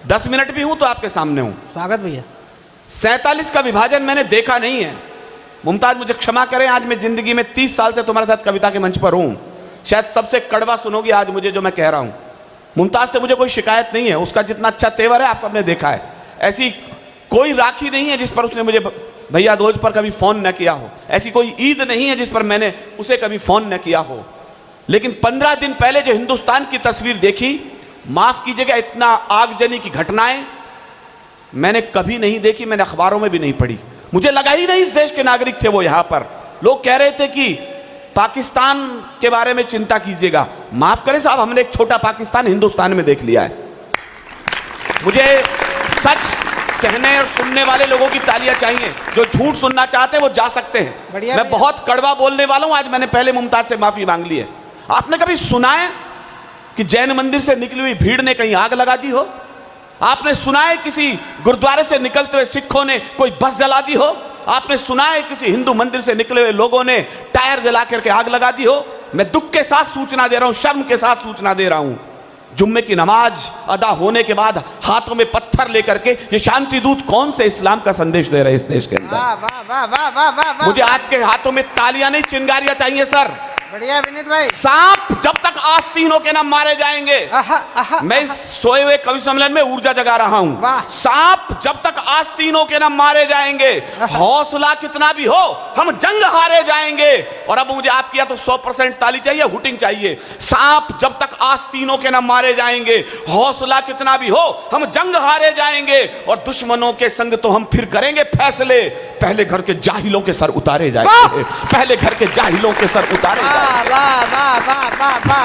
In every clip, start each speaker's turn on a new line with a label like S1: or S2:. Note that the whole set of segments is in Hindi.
S1: 10 मिनट भी हूं तो आपके सामने हूं।
S2: स्वागत भैया।
S1: 47 का विभाजन मैंने देखा नहीं है। मुमताज मुझे क्षमा करें, आज मैं जिंदगी में 30 साल से तुम्हारे साथ कविता के मंच पर हूं, शायद सबसे कड़वा सुनोगी आज मुझे जो मैं कह रहा हूं। मुमताज से मुझे कोई शिकायत नहीं है, उसका जितना अच्छा तेवर है आप सबने देखा है। ऐसी कोई राखी नहीं है जिस पर उसने मुझे भैया दोज पर कभी फोन न किया हो, ऐसी कोई ईद नहीं है जिस पर मैंने उसे कभी फोन न किया हो। लेकिन 15 दिन पहले जो हिंदुस्तान की तस्वीर देखी, माफ कीजिएगा, इतना आगजनी की घटनाएं मैंने कभी नहीं देखी, मैंने अखबारों में भी नहीं पढ़ी। मुझे लगा ही नहीं इस देश के नागरिक थे वो। यहां पर लोग कह रहे थे कि पाकिस्तान के बारे में चिंता कीजिएगा। माफ करें साहब, हमने एक छोटा पाकिस्तान हिंदुस्तान में देख लिया है। मुझे सच कहने और सुनने वाले लोगों की तालियां चाहिए, जो झूठ सुनना चाहते हैं वो जा सकते हैं। मैं बहुत कड़वा बोलने वाला हूं, आज मैंने पहले मुमताज से माफी मांग ली है। आपने कभी सुना है कि जैन मंदिर से निकली हुई भीड़ ने कहीं आग लगा दी हो? आपने सुना है किसी गुरुद्वारे से निकलते हुए सिखों ने कोई बस जला दी हो? आपने सुना है किसी हिंदू मंदिर से निकले हुए लोगों ने टायर जला करके आग लगा दी हो? मैं दुख के साथ सूचना दे रहा हूं, शर्म के साथ सूचना दे रहा हूं, जुम्मे की नमाज अदा होने के बाद हाथों में पत्थर लेकर के ये शांति दूत कौन से इस्लाम का संदेश दे रहे हैं इस देश के अंदर?
S2: वाह वाह वाह वाह वाह वाह।
S1: मुझे आपके हाथों में तालियां नहीं, चिंगारियां चाहिए सर।
S2: बढ़िया विनीत भाई।
S1: सांप जब तक आस्तीनों के न मारे जाएंगे, मैं इस सोए हुए कवि सम्मेलन में ऊर्जा जगा रहा हूं। सांप जब तक आस्तीनों के न मारे जाएंगे, हौसला कितना भी हो, हम जंग हारे जाएंगे। और अब मुझे आपकी या तो 100% ताली चाहिए, हुटिंग चाहिए। सांप जब तक आस्तीनों के न मारे जाएंगे, हौसला कितना भी हो, हम जंग हारे जाएंगे। और दुश्मनों के संग तो हम फिर करेंगे फैसले, पहले घर के जाहिलों के सर उतारे जाएंगे, पहले घर के जाहिलों के सर उतारे जाएंगे।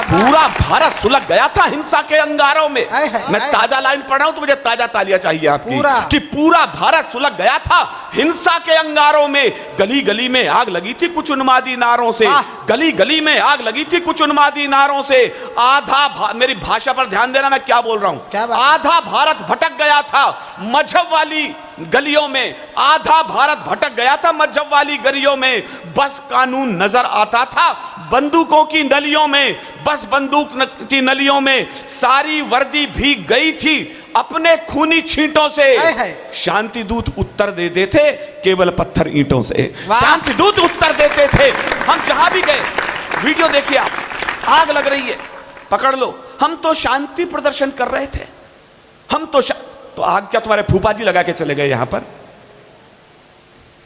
S1: पूरा भारत सुलग गया था हिंसा के अंगारों में। मैं ताजा लाइन पढ़ रहा हूं तो मुझे ताजा तालियां चाहिए आपकी कि पूरा भारत सुलग गया था हिंसा के अंगारों में। गली गली में आग लगी थी कुछ उन्मादी नारों से, गली गली में आग लगी थी कुछ उन्मादी नारों से। आधा मेरी भाषा पर ध्यान देना, मैं क्या बोल रहा हूं। आधा भारत भटक गया था मजहब वाली गलियों में, आधा भारत भटक गया था मजहब वाली गलियों में। बस कानून नजर आता था बंदूकों की नलियों में, बस बंदूक की नलियों में। सारी वर्दी भीग गई थी अपने खूनी छींटों से। शांति दूत उत्तर दे देते केवल पत्थर ईंटों से। शांति दूत उत्तर देते थे। हम जहां भी गए, वीडियो देखिए आप, आग लग रही है, पकड़ लो। हम तो शांति प्रदर्शन कर रहे थे, हम तो आग क्या तुम्हारे फूफा जी लगा के चले गए? यहां पर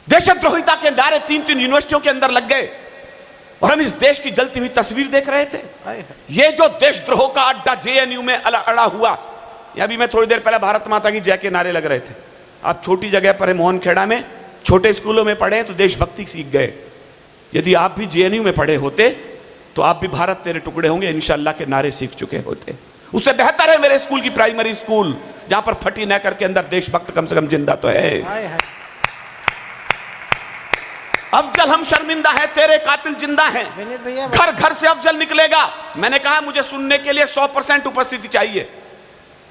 S1: देशद्रोहिता के नारे 3-3 यूनिवर्सिटियों के अंदर लग गए और हम इस देश की जलती हुई तस्वीर देख रहे थे। ये जो देशद्रोह का अड्डा जेएनयू में अड़ा हुआ, यह भी मैं थोड़ी देर पहले भारत माता की जय के नारे लग रहे थे। आप छोटी जगह पर है, मोहनखेड़ा में, छोटे स्कूलों में पढ़े तो देशभक्ति सीख गए। यदि आप भी जेएनयू में पढ़े होते तो आप भी भारत तेरे टुकड़े होंगे इंशाअल्लाह के नारे सीख चुके होते। उससे बेहतर है मेरे स्कूल की प्राइमरी स्कूल, जहां पर फटी नेकर के अंदर देशभक्त कम से कम जिंदा तो है। अफजल हम शर्मिंदा है, तेरे कातिल जिंदा हैं। घर घर से अफजल निकलेगा। मैंने कहा मुझे सुनने के लिए 100% उपस्थिति चाहिए।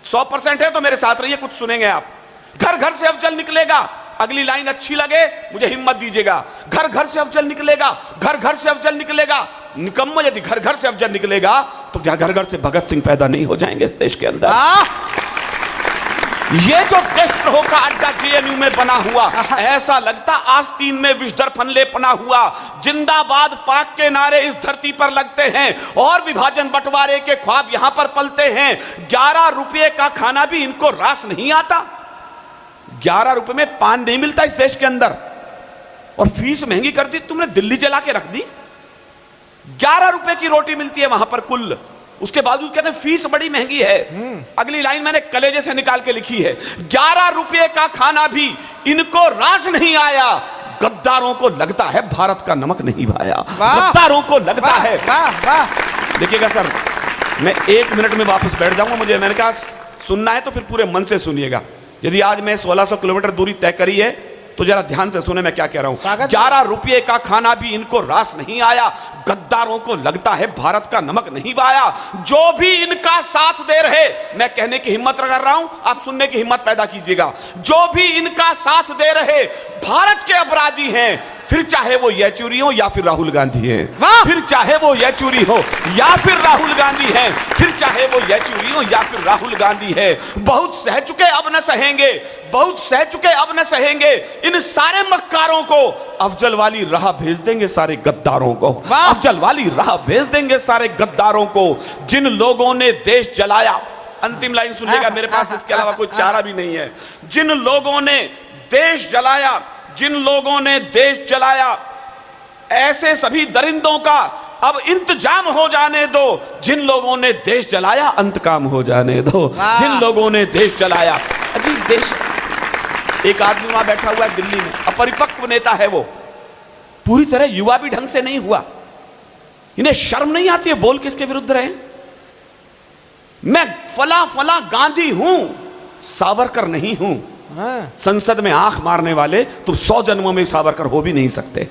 S1: 100% है तो मेरे साथ रहिए, कुछ सुनेंगे आप। घर घर से अफजल निकलेगा। अगली लाइन अच्छी लगे मुझे हिम्मत दीजिएगा। घर घर से अफजल निकलेगा, घर घर से अफजल निकलेगा। निकम्मो, यदि घर घर से अफजल निकलेगा तो क्या घर घर से भगत सिंह पैदा नहीं हो जाएंगे इस देश के अंदर? ये जो देशद्रोह का अड्डा जेएनयू में बना हुआ, ऐसा लगता आस्तीन में विषधर फनले पना हुआ। जिंदाबाद पाक के नारे इस धरती पर लगते हैं और विभाजन बंटवारे के ख्वाब यहां पर पलते हैं। 11 रुपये का खाना भी इनको रास नहीं आता। 11 रुपए में पान नहीं मिलता इस देश के अंदर, और फीस महंगी कर दी तुमने, दिल्ली जला के रख दी। 11 रुपए की रोटी मिलती है वहां पर कुल, उसके बावजूद कहते हैं फीस बड़ी महंगी है। अगली लाइन मैंने कलेजे से निकाल के लिखी है, 11 रुपये का खाना भी इनको रास नहीं आया। गद्दारों को लगता है भारत का नमक नहीं भाया, गद्दारों को लगता है। देखिएगा सर, मैं 1 मिनट में वापस बैठ जाऊंगा। मैंने कहा सुनना है तो फिर पूरे मन से सुनिएगा। यदि आज मैं 1600 किलोमीटर दूरी तय करी है तो जरा ध्यान से सुने मैं क्या कह रहा हूं। 11 रुपये का खाना भी इनको रास नहीं आया। गद्दारों को लगता है भारत का नमक नहीं भाया। जो भी इनका साथ दे रहे, मैं कहने की हिम्मत कर रहा हूं, आप सुनने की हिम्मत पैदा कीजिएगा। जो भी इनका साथ दे रहे भारत के अपराधी हैं, फिर चाहे वो येचुरी हो या फिर राहुल गांधी है,
S2: वाह!
S1: फिर चाहे वो येचुरी हो या फिर राहुल गांधी है, फिर चाहे वो येचुरी हो या फिर राहुल गांधी है। बहुत सह चुके अब न सहेंगे, बहुत सह चुके अब न सहेंगे। इन सारे मक्कारों को अफजल वाली राह भेज देंगे, सारे गद्दारों को अफजल वाली राह भेज देंगे, सारे गद्दारों को। जिन लोगों ने देश जलाया, अंतिम लाइन सुनिएगा, मेरे पास इसके अलावा कोई चारा भी नहीं है। जिन लोगों ने देश जलाया, जिन लोगों ने देश जलाया, ऐसे सभी दरिंदों का अब इंतजाम हो जाने दो। जिन लोगों ने देश जलाया अंत काम हो जाने दो। जिन लोगों ने देश जलाया, अजीब देश। एक आदमी वहां बैठा हुआ है दिल्ली में, अपरिपक्व नेता है वो, पूरी तरह युवा भी ढंग से नहीं हुआ। इन्हें शर्म नहीं आती है बोल किसके विरुद्ध रहे? मैं फला फला गांधी हूं, सावरकर नहीं हूं। संसद में आंख मारने वाले तुम 100 जन्मों में सावरकर हो भी नहीं सकते।